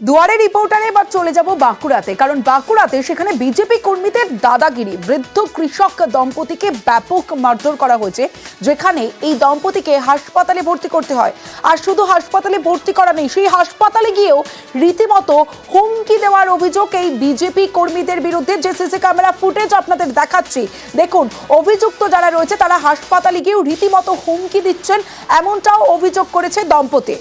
দুয়ারে রিপোর্টারে এবার চলে যাব বাঁকুড়াতে, কারণ বাঁকুড়াতে সেখানে বিজেপি কর্মীদের দাদাগিরি, বৃদ্ধ কৃষক দম্পতিকে ব্যাপক মারধর করা হয়েছে, যেখানে এই দম্পতিকে হাসপাতালে ভর্তি করতে হয়। আর শুধু হাসপাতালে ভর্তি করা নেই, সেই হাসপাতালে গিয়েও রীতিমতো হুমকি দেওয়ার অভিযোগ এই বিজেপি কর্মীদের বিরুদ্ধে। যে সিসি ক্যামেরা ফুটেজ আপনাদের দেখাচ্ছি, দেখুন অভিযুক্ত যারা রয়েছে তারা হাসপাতালে গিয়েও রীতিমতো হুমকি দিচ্ছেন, এমনটাও অভিযোগ করেছে দম্পতি।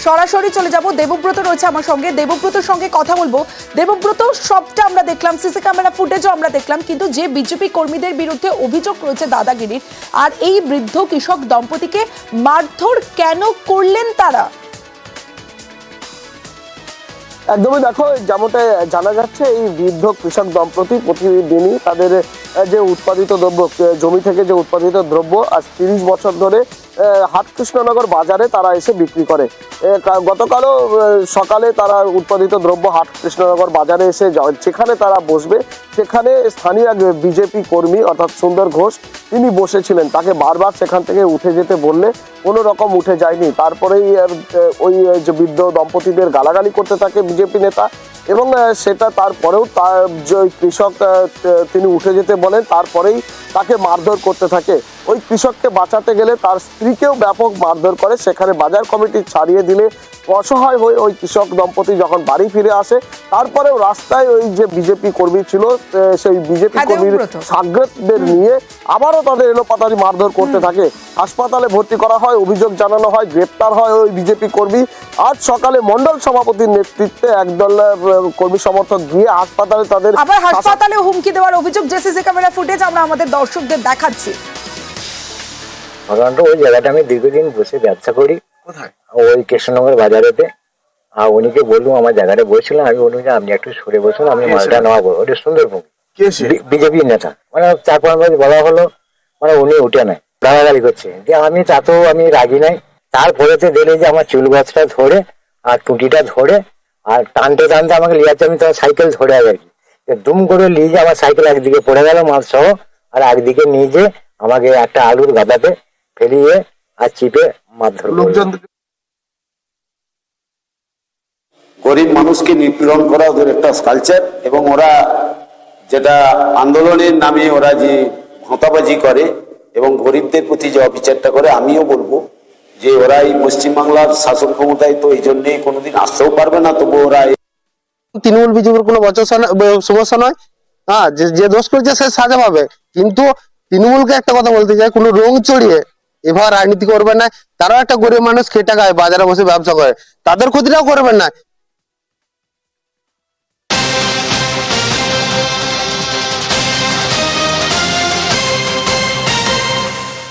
সরাসরি চলে যাব, দেবব্রত রয়েছে আমার সঙ্গে, দেবব্রতর সঙ্গে কথা বলবো। দেবব্রত, সবটা আমরা দেখলাম, সিসি ক্যামেরা ফুটেজও আমরা দেখলাম, কিন্তু যে বিজেপি কর্মীদের বিরুদ্ধে অভিযোগ রয়েছে দাদাগিরির, আর এই বৃদ্ধ কৃষক দম্পতিকে মারধর কেন করলেন তারা? একদমই, দেখো যেমনটা জানা যাচ্ছে, এই বৃদ্ধ কৃষক দম্পতি প্রতিদিনই তাদের যে উৎপাদিত দ্রব্য, জমি থেকে যে উৎপাদিত দ্রব্য আজ 30 বছর ধরে হাট কৃষ্ণনগর বাজারে তারা এসে বিক্রি করে। গতকালও সকালে তারা উৎপাদিত দ্রব্য হাট কৃষ্ণনগর বাজারে এসে যেখানে তারা বসবে, সেখানে স্থানীয় বিজেপি কর্মী অর্থাৎ সুন্দর ঘোষ তিনি বসেছিলেন। তাকে বারবার সেখান থেকে উঠে যেতে বললে কোনো রকম উঠে যায়নি। তারপরেই ওই যে বৃদ্ধ দম্পতিদের গালাগালি করতে থাকে বিজেপি নেতা, এবং সেটা তারপরেও তার যে কৃষক তিনি উঠে যেতে বলেন, তারপরেই তাকে মারধর করতে থাকে। ওই কৃষককে বাঁচাতে গেলে তার স্ত্রীকেও ব্যাপক মারধর করে। সেখানে বাজার কমিটি ছাড়িয়ে দিলে অসহায় হয়ে ওই কৃষক দম্পতি যখন বাড়ি ফিরে আসে, তারপরেও রাস্তায় ওই যে বিজেপি কর্মী ছিল, সেই বিজেপি কর্মীর সাগরেদদের নিয়ে আবারও তাদের এলোপাতাড়ি মারধর করতে থাকে। হাসপাতালে ভর্তি করা হয়, অভিযোগ জানানো হয়, গ্রেপ্তার হয় ওই বিজেপি কর্মী। আজ সকালে মন্ডল সভাপতির নেতৃত্বে একদল কর্মী সমর্থক গিয়ে হাসপাতালে তাদের হাসপাতালে হুমকি দেওয়ার অভিযোগ, যে সিসি ক্যামেরা ফুটেজ আমরা আমাদের দর্শকদের দেখাচ্ছি। ওই জায়গাটা আমি দীর্ঘদিন বসে ব্যবসা করি, কোথায় ওই কৃষ্ণনগর বাজারেতে। আর উনিকে বললাম আমার জায়গাটা বসছিলাম, আমি বললাম যে আপনি একটু সরে বসুন, আমি মালটা নেওয়া বলবো। ওটা সুন্দরবন বিজেপির নেতা, মানে 4-5 বার বলা হলো, মানে উনি উঠে নেয়, গালাগালি করছে। যে আমি তাতেও আমি রাজি নাই। তারপরেতে দিলে যে আমার চুল গাছটা ধরে আর টুটিটা ধরে আর টানতে টানতে আমাকে লিয়ে যাচ্ছে, আমি তোমার সাইকেল ধরে আর কি দুম করে নিয়ে যে আমার সাইকেল একদিকে পড়ে গেল মাছ সহ, আর একদিকে নিয়ে যে আমাকে একটা আলুর গাদাতে ফেলিয়ে আর চিপে মারধর। গরিব মানুষকে নিপীড়ন করা ওদের একটা কালচার, এবং ওরা যেটা আন্দোলনের নামে ওরা যে ভাঁতাবাজি করে এবং গরিবদের প্রতি যে অবিচারটা করে, আমিও বলবো যে ওরা এই পশ্চিমবাংলার শাসন ক্ষমতায় তো এই জন্যই কোনোদিন আসতেও পারবে না। তবু ওরা তৃণমূল বিজেপির কোনো সমস্যা নয়, হ্যাঁ, যে দোষ করেছে সে সাজা পাবে। কিন্তু তৃণমূলকে একটা কথা বলতে চাই, কোনো রং চড়িয়ে এবার রাজনীতি করবেন না। তারাও একটা গরিব মানুষ, খেটে খায়, বাজারে বসে ব্যবসা করে, তাদের ক্ষতিটাও করবেন না।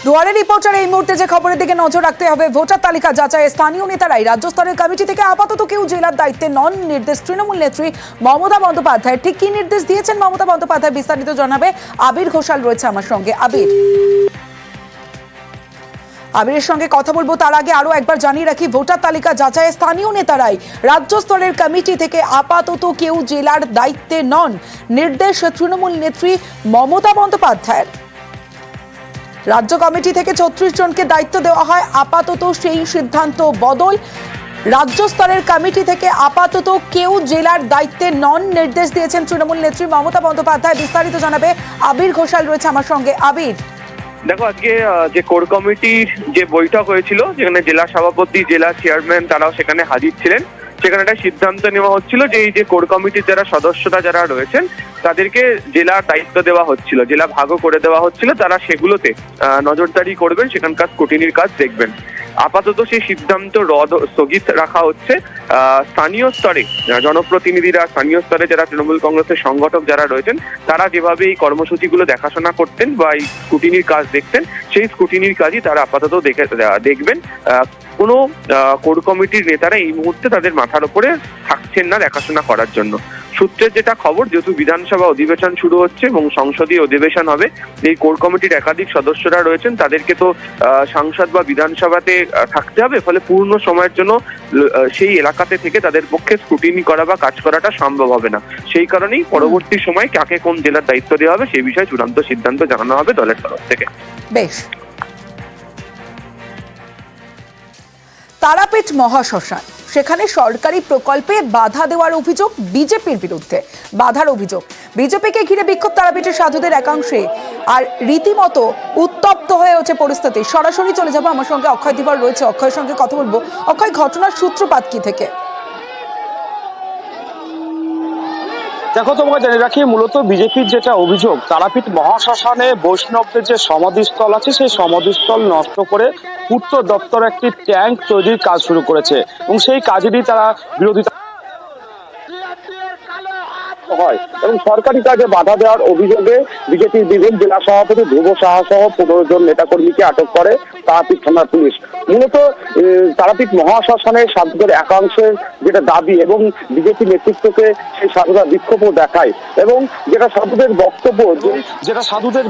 দুয়ারে রিপোর্টার এই মুহূর্তে যে খবরের দিকে নজর রাখতে হবে, ভোটার তালিকা যাচাই স্থানীয় নেতারাই রাজ্য স্তরের কমিটি থেকে আপাতত কেউ জেলার দায়িত্বে নন, নির্দেশ তৃণমূল নেত্রী মমতা বন্দ্যোপাধ্যায়। ঠিক কি নির্দেশ দিয়েছেন মমতা বন্দ্যোপাধ্যায়, বিস্তারিত জানাবে আবির ঘোষাল রয়েছে আমার সঙ্গে। আবিরের সঙ্গে কথা বলবো, তার আগে আরো একবার জানিয়ে রাখি, ভোটার তালিকা যাচাই স্থানীয় নেতারাই রাজ্য স্তরের কমিটি থেকে আপাতত কেউ জেলার দায়িত্বে নন, নির্দেশ তৃণমূল নেত্রী মমতা বন্দ্যোপাধ্যায়ের। রাজ্য কমিটি থেকে 36 জনকে দায়িত্ব দেওয়া হয়, আপাতত সেই সিদ্ধান্ত বদল। রাজ্য স্তরের কমিটি থেকে আপাতত কেউ জেলার দায়িত্বে নন, নির্দেশ দিয়েছেন তৃণমূল নেত্রী মমতা বন্দ্যোপাধ্যায়। বিস্তারিত জানাবে আবির ঘোষাল রয়েছে আমার সঙ্গে। আবির, দেখো, আজকে যে কোর কমিটির যে বৈঠক হয়েছিল, যেখানে জেলা সভাপতি, জেলা চেয়ারম্যান তারাও সেখানে হাজির ছিলেন, সেখানে একটা সিদ্ধান্ত নেওয়া হচ্ছিল যে এই যে কোর কমিটির যারা সদস্যরা যারা রয়েছেন তাদেরকে জেলার দায়িত্ব দেওয়া হচ্ছিল, জেলা ভাগও করে দেওয়া হচ্ছিল, তারা সেগুলোতে নজরদারি করবেন, সেখানকার স্ক্রুটিনির কাজ দেখবেন। আপাতত সেই সিদ্ধান্ত স্থগিত রাখা হচ্ছে। স্থানীয় স্তরে জনপ্রতিনিধিরা, স্থানীয় স্তরে যারা তৃণমূল কংগ্রেসের সংগঠক যারা রয়েছেন, তারা যেভাবে এই কর্মসূচিগুলো দেখাশোনা করতেন বা এই স্ক্রুটিনির কাজ দেখতেন, সেই স্ক্রুটিনির কাজই তারা আপাতত দেখবেন। কোনো কোর কমিটির নেতারা এই মুহূর্তে তাদের মাথার উপরে থাকছেন না দেখাশোনা করার জন্য। সূত্রের যেটা খবর, যেহেতু বিধানসভা অধিবেশন শুরু হচ্ছে এবং সংসদীয় অধিবেশন হবে, এই কোর কমিটির একাধিক সদস্যরা রয়েছেন, তাদেরকে তো সংসদ বা বিধানসভাতে থাকতে হবে, ফলে পূর্ণ সময়ের জন্য সেই এলাকাতে থেকে তাদের পক্ষে স্ক্রুটিনি করা বা কাজ করাটা সম্ভব হবে না। সেই কারণেই পরবর্তী সময় কাকে কোন জেলার দায়িত্ব দেওয়া হবে সেই বিষয়ে চূড়ান্ত সিদ্ধান্ত জানানো হবে দলের তরফ থেকে। বেশ। তারাপীঠ মহাশ্মশান, সেখানে সরকারি প্রকল্পে বাধা দেওয়ার অভিযোগ বিজেপির বিরুদ্ধে। বাধার অভিযোগ, বিজেপিকে ঘিরে বিক্ষোভ তারাপীঠের সাধুদের একাংশে, আর রীতিমতো উত্তপ্ত হয়ে ওঠে পরিস্থিতি। সরাসরি চলে যাবো, আমার সঙ্গে অক্ষয় ধীবর রয়েছে, অক্ষয়ের সঙ্গে কথা বলবো। অক্ষয়, ঘটনার সূত্রপাত কি থেকে? দেখো, তোমাকে জানিয়ে রাখি, মূলত বিজেপির যেটা অভিযোগ, তারাপীঠ মহাশ্মশানে বৈষ্ণবদের যে সমাধিস্থল আছে সেই সমাধিস্থল নষ্ট করে পূর্ত দপ্তর একটি ট্যাঙ্ক তৈরির কাজ শুরু করেছে এবং সেই কাজেরই তারা বিরোধিতা হয় এবং সরকারি কাজে বাধা দেওয়ার অভিযোগে বিজেপির বিভিন্ন জেলা সভাপতি ধ্রুব সাহা সহ 15 জন নেতাকর্মীকে আটক করে তারাপীঠ থানার পুলিশ। মূলত তারাপীঠ মহাশ্মশানের সাধুদের একাংশের যেটা দাবি এবং বিজেপি নেতৃত্বকে সেই সাধুরা বিক্ষোভও দেখায় এবং যেটা সাধুদের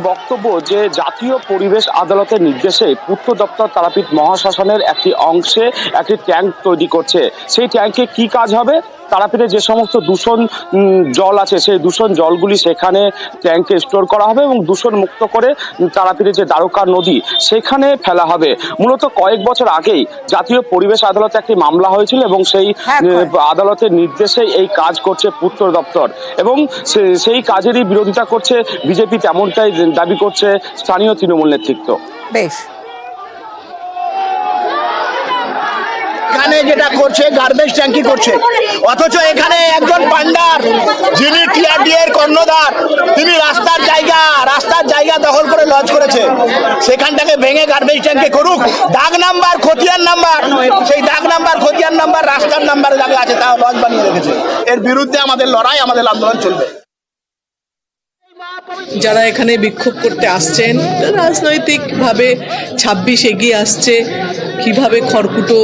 বক্তব্য যে জাতীয় পরিবেশ আদালতের নির্দেশে পূর্ত দপ্তর তারাপীঠ মহাশ্মশানের একটি অংশে একটি ট্যাঙ্ক তৈরি করছে। সেই ট্যাঙ্কে কি কাজ হবে? তারাপীঠে যে সমস্ত দূষণ জল আছে সেই দূষণ জলগুলি সেখানে ট্যাঙ্কে স্টোর করা হবে এবং দূষণ মুক্ত করে তারাপীঠে যে দ্বারকা নদী সেখানে ফেলা হবে। মূলত কয়েক বছর আগেই জাতীয় পরিবেশ আদালতে একটি মামলা হয়েছিল এবং সেই আদালতের নির্দেশে এই কাজ করছে পূর্ত দপ্তর এবং সেই কাজেরই বিরোধিতা করছে বিজেপি, তেমনটাই দাবি করছে স্থানীয় তৃণমূল নেতৃত্ব। বেশ, এখানে যেটা করছে গার্বেজ ট্যাঙ্কি করছে, অথচ এখানে একজন পান্ডার যিনি টিআরডিএর কর্ণধার, তিনি রাস্তার জায়গা দখল করে লজ করেছে। সেখানটাকে ভেঙে গার্বেজ ট্যাঙ্কি করুক, দাগ নাম্বার খতিয়ান নাম্বার, সেই দাগ নাম্বার খতিয়ান নাম্বার রাস্তার নাম্বার জায়গা আছে, তাও লজ বানিয়ে রেখেছে। এর বিরুদ্ধে আমাদের লড়াই, আমাদের আন্দোলন চলবে। যারা এখানে বিক্ষোভ করতে আসছেন, রাজনৈতিকভাবে 26 এগিয়ে আসছে, কিভাবে খড়কুটো